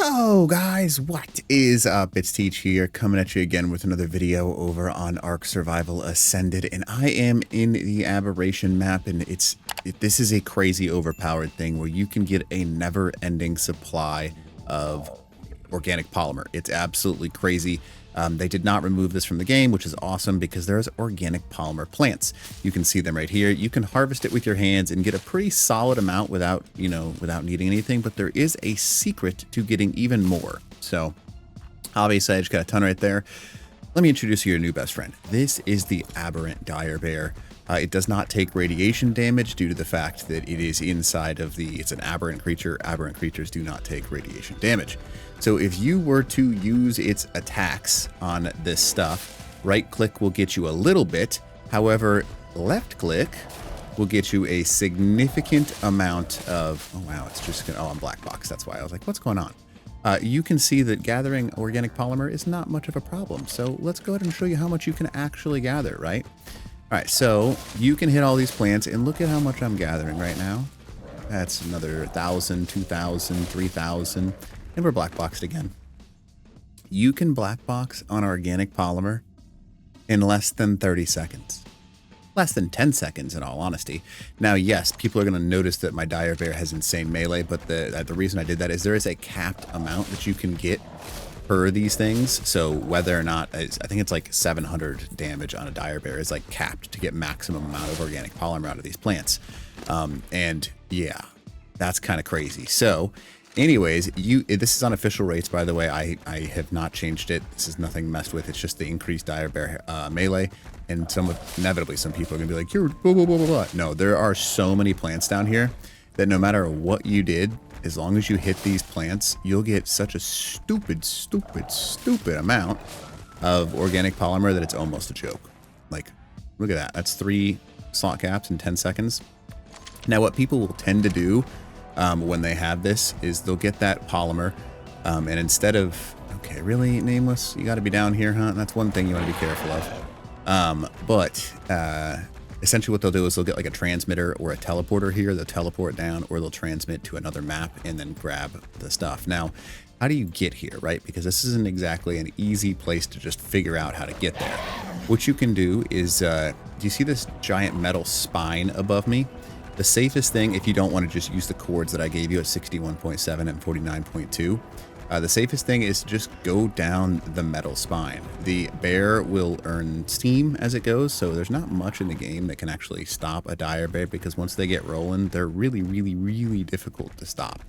Yo guys, what is up? It's Teach here, coming at you again with another video over on Ark Survival Ascended, and I am in the Aberration map, and this is a crazy overpowered thing where you can get a never-ending supply of organic polymer. It's absolutely crazy. They did not remove this from the game, which is awesome because there's organic polymer plants. You can see them right here. You can harvest it with your hands and get a pretty solid amount without needing anything, but there is a secret to getting even more. So obviously I just got a ton right there. Let me introduce you your new best friend. This is the Aberrant dire bear. It does not take radiation damage due to the fact that it is inside of it's an aberrant creature. Aberrant creatures do not take radiation damage. So if you were to use its attacks on this stuff, right click will get you a little bit. However, left click will get you a significant amount of, oh wow, it's just gonna, oh, I'm black box. That's why I was like, what's going on? You can see that gathering organic polymer is not much of a problem. So let's go ahead and show you how much you can actually gather, right? All right, so you can hit all these plants and look at how much I'm gathering right now. That's another 1,000, 2,000, 3,000, and we're black boxed again. You can black box on organic polymer in less than 30 seconds. Less than 10 seconds in all honesty. Now, yes, people are going to notice that my dire bear has insane melee, but the reason I did that is there is a capped amount that you can get per these things. So whether or not, I think it's like 700 damage on a dire bear is like capped to get maximum amount of organic polymer out of these plants. And yeah, that's kind of crazy. So anyways, this is on official rates, by the way. I have not changed it. This is nothing messed with. It's just the increased dire bear melee. And inevitably some people are gonna be like, you're blah, blah, blah, blah, blah. No, there are so many plants down here that no matter what you did, as long as you hit these plants, you'll get such a stupid amount of organic polymer that it's almost a joke. Like, look at that. That's 3 slot caps in 10 seconds. Now, what people will tend to do when they have this is they'll get that polymer, and instead of, okay, really, Nameless, you got to be down here, huh? That's one thing you want to be careful of. Essentially what they'll do is they'll get like a transmitter or a teleporter here. They'll teleport down, or they'll transmit to another map and then grab the stuff. Now, how do you get here, right? Because this isn't exactly an easy place to just figure out how to get there. What you can do is, do you see this giant metal spine above me? The safest thing, if you don't want to just use the cords that I gave you at 61.7 and 49.2, the safest thing is to just go down the metal spine. The bear will earn steam as it goes, so there's not much in the game that can actually stop a dire bear, because once they get rolling, they're really, really, really difficult to stop.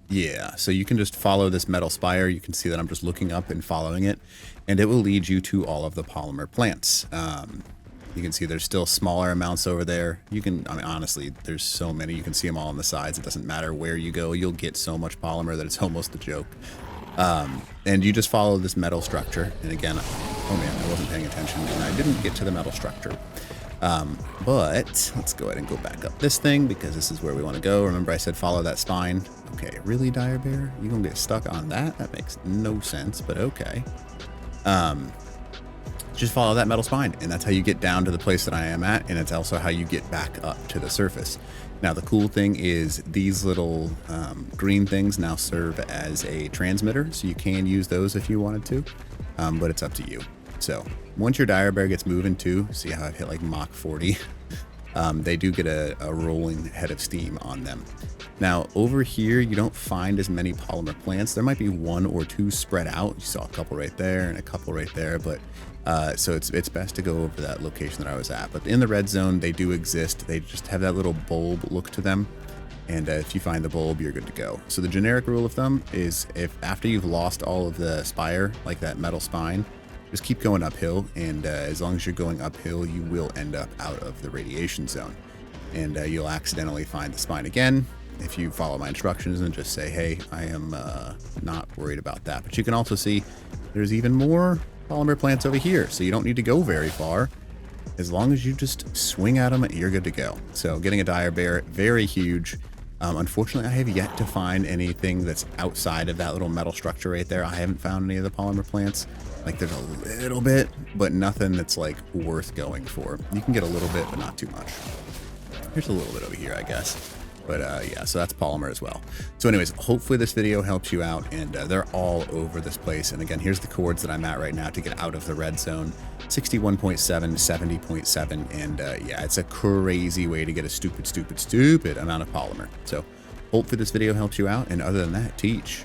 Yeah, so you can just follow this metal spire. You can see that I'm just looking up and following it, and it will lead you to all of the polymer plants. You can see there's still smaller amounts over there. You can, I mean, honestly, there's so many. You can see them all on the sides. It doesn't matter where you go. You'll get so much polymer that it's almost a joke. And you just follow this metal structure. And again, oh man, I wasn't paying attention and I didn't get to the metal structure. But let's go ahead and go back up this thing because this is where we want to go. Remember I said follow that spine. Okay, really, dire bear? You gonna get stuck on that? That makes no sense, but okay. Just follow that metal spine, and that's how you get down to the place that I am at, and it's also how you get back up to the surface. Now, the cool thing is these little green things now serve as a transmitter, so you can use those if you wanted to, but it's up to you. So once your dire bear gets moving too, see how I've hit like Mach 40, they do get a rolling head of steam on them. Now, over here, you don't find as many polymer plants. There might be 1 or 2 spread out. You saw a couple right there and a couple right there, but so it's best to go over that location that I was at. But in the red zone, they do exist. They just have that little bulb look to them. And if you find the bulb, you're good to go. So the generic rule of thumb is if after you've lost all of the spire, like that metal spine, just keep going uphill. And as long as you're going uphill, you will end up out of the radiation zone. And you'll accidentally find the spine again if you follow my instructions and just say, hey, I am not worried about that. But you can also see there's even more polymer plants over here, so you don't need to go very far. As long as you just swing at them, you're good to go. So getting a dire bear, very huge. Unfortunately, I have yet to find anything that's outside of that little metal structure right there. I haven't found any of the polymer plants. Like there's a little bit, but nothing that's like worth going for. You can get a little bit, but not too much. Here's a little bit over here, I guess. But yeah, so that's polymer as well. So anyways, hopefully this video helps you out, and they're all over this place. And again, here's the chords that I'm at right now to get out of the red zone: 61.7, 70.7, and yeah, it's a crazy way to get a stupid amount of polymer. So hopefully this video helps you out, and other than that, teach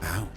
out.